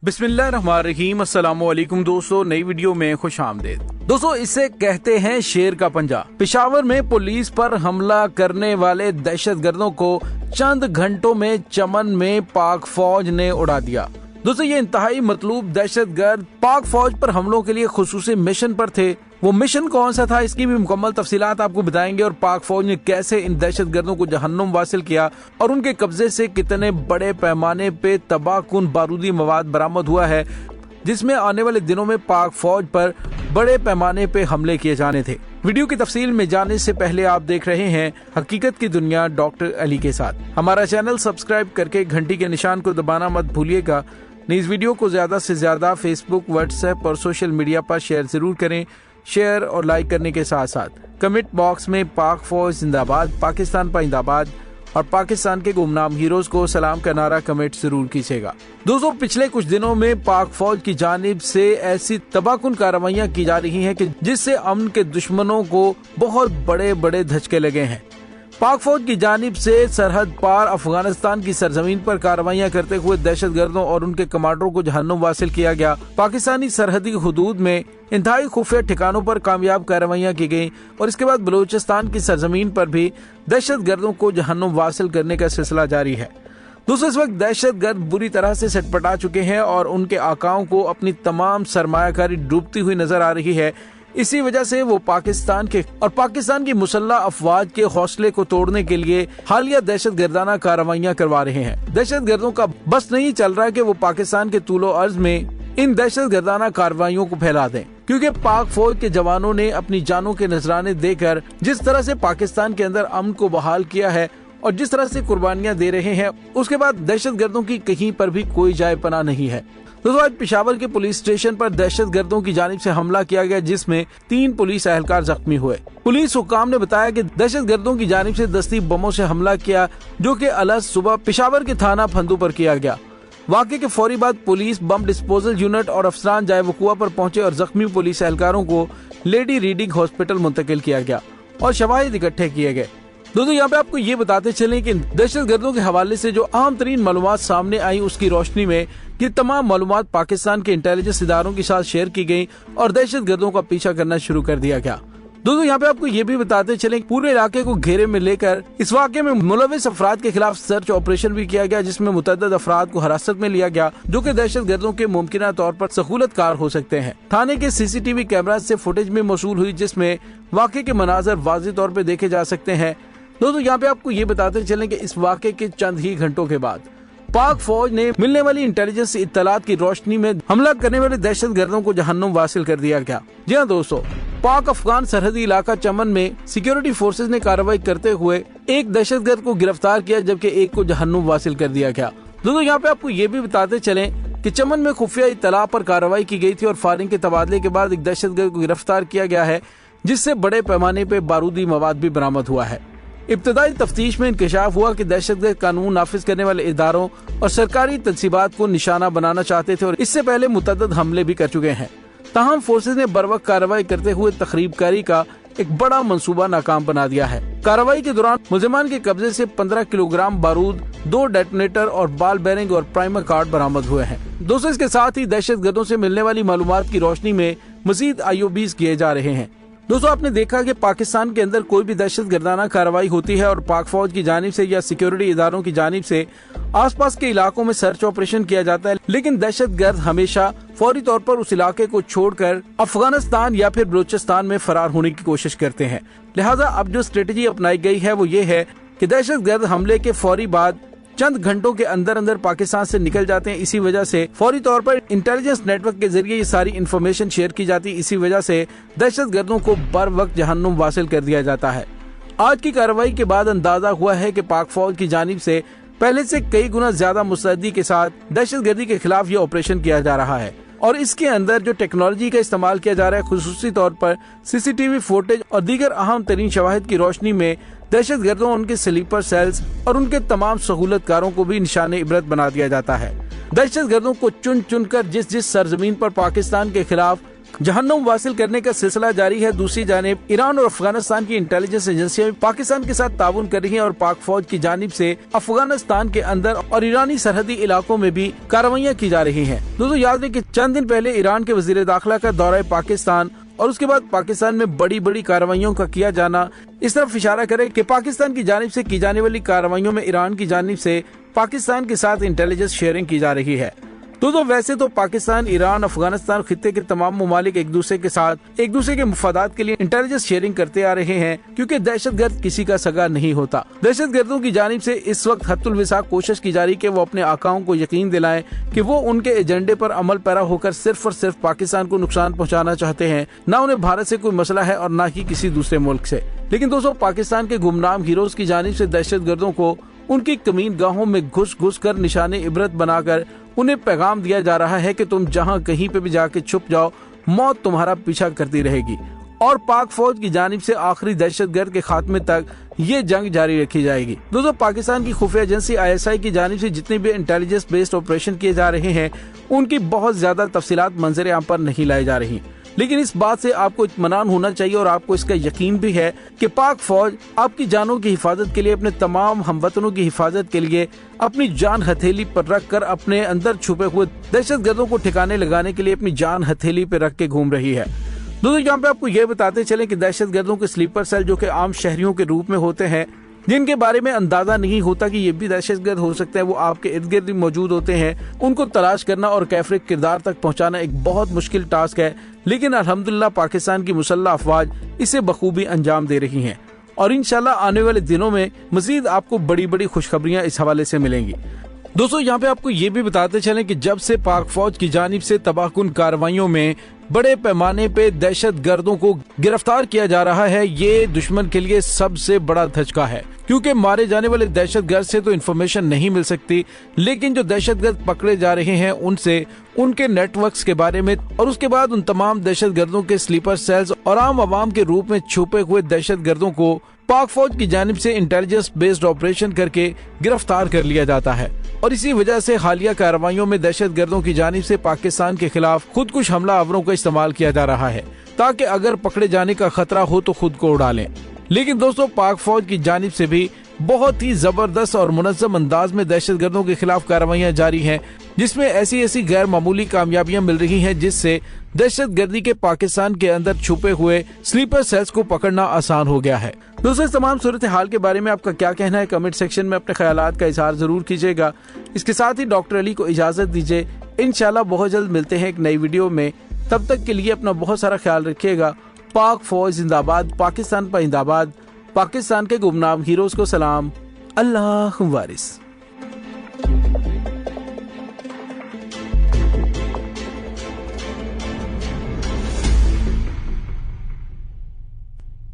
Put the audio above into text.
बिस्मिल्लाहिर्रहमानिर्रहीम। अस्सलामुअलैकुम दोस्तों, नई वीडियो में खुश आमदीद। दोस्तों, इसे कहते हैं शेर का पंजा। पेशावर में पुलिस पर हमला करने वाले दहशतगर्दों को चंद घंटों में चमन में पाक फौज ने उड़ा दिया। दोस्तों, ये इंतहाई मतलूब दहशतगर्द पाक फौज पर हमलों के लिए खुसूसी मिशन पर थे। वो मिशन कौन सा था, इसकी भी मुकम्मल तफसीलात आपको बताएंगे और पाक फौज ने कैसे इन दहशतगर्दों को जहन्नुम वासिल किया और उनके कब्जे से कितने बड़े पैमाने पे तबाहकुन बारूदी मवाद बरामद हुआ है, जिसमें आने वाले दिनों में पाक फौज पर बड़े पैमाने पे हमले किए जाने थे। वीडियो की तफसील में जाने से पहले आप देख रहे हैं हकीकत की दुनिया डॉक्टर अली के साथ। हमारा चैनल सब्सक्राइब करके घंटी के निशान को दबाना मत भूलिएगा। इस वीडियो को ज्यादा से ज्यादा फेसबुक, व्हाट्सएप और सोशल मीडिया पर शेयर जरूर करें। शेयर और लाइक करने के साथ साथ कमेंट बॉक्स में पाक फौज जिंदाबाद, पाकिस्तान पाइंदाबाद और पाकिस्तान के गुमनाम हीरोज को सलाम का नारा कमेंट जरूर कीजिएगा। दोस्तों, पिछले कुछ दिनों में पाक फौज की जानिब से ऐसी तबाहकुन कार्रवाइयां की जा रही हैं कि जिससे अमन के दुश्मनों को बहुत बड़े बड़े धचके लगे हैं। पाक फौज की जानिब से सरहद पार अफगानिस्तान की सरजमीन पर कार्रवाइयां करते हुए दहशतगर्दों और उनके कमांडरों को जहन्नुम वासिल किया गया। पाकिस्तानी सरहदी हुदूद में इंतहाई खुफिया ठिकानों पर कामयाब कार्रवाइयां की गयी और इसके बाद बलूचिस्तान की सरजमीन पर भी दहशतगर्दों को जहन्नुम वासिल करने का सिलसिला जारी है। दूसरे इस वक्त दहशतगर्द बुरी तरह से सटपटा चुके हैं और उनके आकाओं को अपनी तमाम सरमायाकारी डूबती हुई नजर आ रही है। इसी वजह से वो पाकिस्तान की मुसल्लह अफवाज के हौसले को तोड़ने के लिए हालिया दहशतगर्दाना कार्रवाइयां करवा रहे हैं। दहशतगर्दों का बस नहीं चल रहा है कि वो पाकिस्तान के तूलो अर्ज में इन दहशतगर्दाना कार्रवाइयों को फैला दें, क्योंकि पाक फौज के जवानों ने अपनी जानों के नजराने देकर जिस तरह से पाकिस्तान के अंदर अमन को बहाल किया है और जिस तरह से कुर्बानियां दे रहे हैं, उसके बाद दहशतगर्दों की कहीं पर भी कोई जाए पनाह नहीं है। दोस्तों, आज पेशावर के पुलिस स्टेशन पर दहशतगर्दों की जानिब से हमला किया गया, जिसमें 3 पुलिस एहलकार जख्मी हुए। पुलिस हुक्काम ने बताया कि दहशतगर्दों की जानिब से दस्ती बमों से हमला किया, जो कि अलग सुबह पेशावर के थाना फंदू पर किया गया। वाक़े के फौरी बाद पुलिस, बम डिस्पोजल यूनिट और अफसरान जाए वकुआ पर पहुंचे और जख्मी पुलिस एहलकारों को लेडी रीडिंग हॉस्पिटल मुंतकिल किया गया और शवाहिद इकट्ठे किए गए। दोस्तों, यहाँ पे आपको ये बताते चलें कि दहशतगर्दों के हवाले से जो अहम तरीन मालूमात सामने आई, उसकी रोशनी में ये तमाम मालूमात पाकिस्तान के इंटेलिजेंस इदारों के साथ शेयर की गई और दहशतगर्दों का पीछा करना शुरू कर दिया गया। दोस्तों, यहाँ पे आपको ये भी बताते चलें पूरे इलाके को घेरे में लेकर इस वाक़े में मुलविस अफराद के खिलाफ सर्च ऑपरेशन भी किया गया, जिसमें मुतअद्दिद अफराद को हिरासत में लिया गया जो कि दहशतगर्दों के मुमकिना तौर पर सहूलतकार हो सकते हैं। थाने के CCTV कैमरा से फुटेज में मौसूल हुई, जिसमें वाक़े के मनाजर वाज़ेह तौर पर देखे जा सकते हैं। दोस्तों, यहाँ पे आपको ये बताते चलें कि इस वाक़े के चंद ही घंटों के बाद पाक फौज ने मिलने वाली इंटेलिजेंस इत्तलात की रोशनी में हमला करने वाले दहशतगर्दों को जहन्नुम वासिल कर दिया गया। जी हाँ दोस्तों, पाक अफगान सरहदी इलाका चमन में सिक्योरिटी फोर्सेज ने कार्रवाई करते हुए एक दहशतगर्द को गिरफ्तार किया, जबकि एक को जहन्नुम वासिल कर दिया गया। दोस्तों, यहाँ पे आपको ये भी बताते चलें कि चमन में खुफिया इत्तला पर कार्रवाई की गई थी और फायरिंग के तबादले के बाद एक दहशतगर्द को गिरफ्तार किया गया है, जिससे बड़े पैमाने पे बारूदी मवाद भी बरामद हुआ है। इब्तदाई तफ्तीश में इंकशाफ हुआ कि दहशतगर्द कानून नाफिज करने वाले इदारों और सरकारी तंसीबात को निशाना बनाना चाहते थे और इससे पहले मुतअद्दिद हमले भी कर चुके हैं। ताहम फोर्सेज ने बरवक्त कार्रवाई करते हुए तखरीबकारी का एक बड़ा मंसूबा नाकाम बना दिया है। कार्रवाई के दौरान मुलजिमान के कब्जे से 15 किलोग्राम बारूद, 2 डेटोनेटर और बाल बेरिंग और प्राइमर कार्ड बरामद हुए हैं। दोस्तों, इसके साथ ही दहशतगर्दों से मिलने वाली मालूमात की रोशनी में मजीद IOBs किए जा रहे हैं। दोस्तों, आपने देखा कि पाकिस्तान के अंदर कोई भी दहशतगर्दाना कार्रवाई होती है और पाक फौज की जानिब से या सिक्योरिटी इदारों की जानिब से आसपास के इलाकों में सर्च ऑपरेशन किया जाता है, लेकिन दहशतगर्द हमेशा फौरी तौर पर उस इलाके को छोड़कर अफगानिस्तान या फिर बलूचिस्तान में फरार होने की कोशिश करते हैं। लिहाजा अब जो स्ट्रेटेजी अपनाई गई है वो ये है कि दहशतगर्द हमले के फौरी बाद चंद घंटों के अंदर अंदर पाकिस्तान से निकल जाते हैं। इसी वजह से फौरी तौर पर इंटेलिजेंस नेटवर्क के जरिए ये सारी इंफॉर्मेशन शेयर की जाती है। इसी वजह से दहशतगर्दों को बर वक्त जहन्नुम वासिल कर दिया जाता है। आज की कार्रवाई के बाद अंदाजा हुआ है कि पाक फौज की जानिब से पहले से कई गुना ज्यादा मुस्तैदी के साथ दहशतगर्दी के खिलाफ ये ऑपरेशन किया जा रहा है और इसके अंदर जो टेक्नोलॉजी का इस्तेमाल किया जा रहा है, खुसूसी तौर पर CCTV फुटेज और दीगर अहम तरीन शवाहिद की रोशनी में दहशतगर्दों, उनके स्लीपर सेल्स और उनके तमाम सहूलतकारों को भी निशाने इबरत बना दिया जाता है। दहशतगर्दों को चुन चुन कर जिस सरजमीन पर पाकिस्तान के खिलाफ जहन्नुम वासिल करने का सिलसिला जारी है। दूसरी जानिब ईरान और अफगानिस्तान की इंटेलिजेंस एजेंसियां पाकिस्तान के साथ ताउन कर रही हैं और पाक फौज की जानिब से अफगानिस्तान के अंदर और ईरानी सरहदी इलाकों में भी कार्रवाइयां की जा रही हैं। दोस्तों याद रखें कि चंद दिन पहले ईरान के वजीर दाखिला का दौरा पाकिस्तान और उसके बाद पाकिस्तान में बड़ी बड़ी कार्रवाइयों का किया जाना इस तरफ इशारा करे कि पाकिस्तान की जानिब से की जाने वाली कार्रवाइयों में ईरान की जानिब से पाकिस्तान के साथ इंटेलिजेंस शेयरिंग की जा रही है। तो वैसे तो पाकिस्तान, ईरान, अफगानिस्तान खित्ते के तमाम ममालिक एक दूसरे के साथ एक दूसरे के मुफादात के लिए इंटेलिजेंस शेयरिंग करते आ रहे हैं, क्योंकि दहशतगर्द किसी का सगा नहीं होता। दहशतगर्दों की जानिब से इस वक्त हत्तुल विसाक कोशिश की जा रही कि वो अपने आकाओं को यकीन दिलाएं कि वो उनके एजेंडे पर अमल पैरा होकर सिर्फ और सिर्फ पाकिस्तान को नुकसान पहुँचाना चाहते हैं। न उन्हें भारत से कोई मसला है और न ही किसी दूसरे मुल्क से। लेकिन दोस्तों पाकिस्तान के गुमनाम हीरोज की जानिब से दहशतगर्दों को उनकी कमीन गाहों में घुस घुस कर निशाने इबरत बनाकर उन्हें पैगाम दिया जा रहा है कि तुम जहां कहीं पे भी जाके छुप जाओ, मौत तुम्हारा पीछा करती रहेगी। और पाक फौज की जानिब से आखिरी दहशतगर्द के खात्मे तक ये जंग जारी रखी जाएगी। दोस्तों पाकिस्तान की खुफिया एजेंसी ISI की जानिब से जितने भी इंटेलिजेंस बेस्ड ऑपरेशन किए जा रहे हैं उनकी बहुत ज्यादा तफसीलात मंजर आम पर नहीं लाई जा रही, लेकिन इस बात से आपको इत्मीनान होना चाहिए और आपको इसका यकीन भी है कि पाक फौज आपकी जानों की हिफाजत के लिए, अपने तमाम हमवतनों की हिफाजत के लिए अपनी जान हथेली पर रख कर अपने अंदर छुपे हुए दहशतगर्दों को ठिकाने लगाने के लिए अपनी जान हथेली पर रख के घूम रही है। दोस्तों यहाँ पे आपको ये बताते चले कि दहशतगर्दों के स्लीपर सेल जो कि आम शहरियों के रूप में होते हैं, जिनके बारे में अंदाजा नहीं होता कि ये भी दहशतगर्द हो सकते हैं, वो आपके इर्द गिर्द मौजूद होते हैं। उनको तलाश करना और कैफरे किरदार तक पहुंचाना एक बहुत मुश्किल टास्क है, लेकिन अल्हम्दुलिल्लाह पाकिस्तान की मुसल्लह अफवाज इसे बखूबी अंजाम दे रही हैं और इंशाल्लाह आने वाले दिनों में मजीद आपको बड़ी बड़ी खुशखबरियां इस हवाले से मिलेंगी। दोस्तों यहाँ पे आपको ये भी बताते चलें कि जब से पाक फौज की जानिब से तबाहकुन कार्रवाइयों में बड़े पैमाने पे दहशतगर्दों को गिरफ्तार किया जा रहा है, ये दुश्मन के लिए सबसे बड़ा धचका है, क्योंकि मारे जाने वाले दहशतगर्द से तो इन्फॉर्मेशन नहीं मिल सकती, लेकिन जो दहशतगर्द पकड़े जा रहे हैं उनसे उनके नेटवर्क्स के बारे में और उसके बाद उन तमाम दहशतगर्दों के स्लीपर सेल्स और आम आवाम के रूप में छुपे हुए दहशतगर्दों को पाक फौज की जानिब से इंटेलिजेंस बेस्ड ऑपरेशन करके गिरफ्तार कर लिया जाता है। और इसी वजह से हालिया कार्रवाइयों में दहशतगर्दों की जानिब से पाकिस्तान के खिलाफ खुदकुश हमला आवरों का इस्तेमाल किया जा रहा है, ताकि अगर पकड़े जाने का खतरा हो तो खुद को उड़ा लें। लेकिन दोस्तों पाक फौज की जानिब से भी बहुत ही जबरदस्त और मुनज़्ज़म अंदाज में दहशतगर्दों के खिलाफ कार्रवाइयां जारी हैं, जिसमें ऐसी गैर मामूली कामयाबियां मिल रही हैं, जिससे दहशतगर्दी के पाकिस्तान के अंदर छुपे हुए स्लीपर सेल्स को पकड़ना आसान हो गया है। दोस्तों इस तमाम सूरत हाल के बारे में आपका क्या कहना है, कमेंट सेक्शन में अपने ख्यालात का इजहार जरूर कीजिएगा। इसके साथ ही डॉक्टर अली को इजाजत दीजिए, इंशाल्लाह बहुत जल्द मिलते हैं एक नई वीडियो में। तब तक के लिए अपना बहुत सारा ख्याल रखिएगा। पाक फौज जिंदाबाद, पाकिस्तान पर जिंदाबाद, पाकिस्तान के गुमनाम हीरोज को सलाम, अल्लाह वारिस।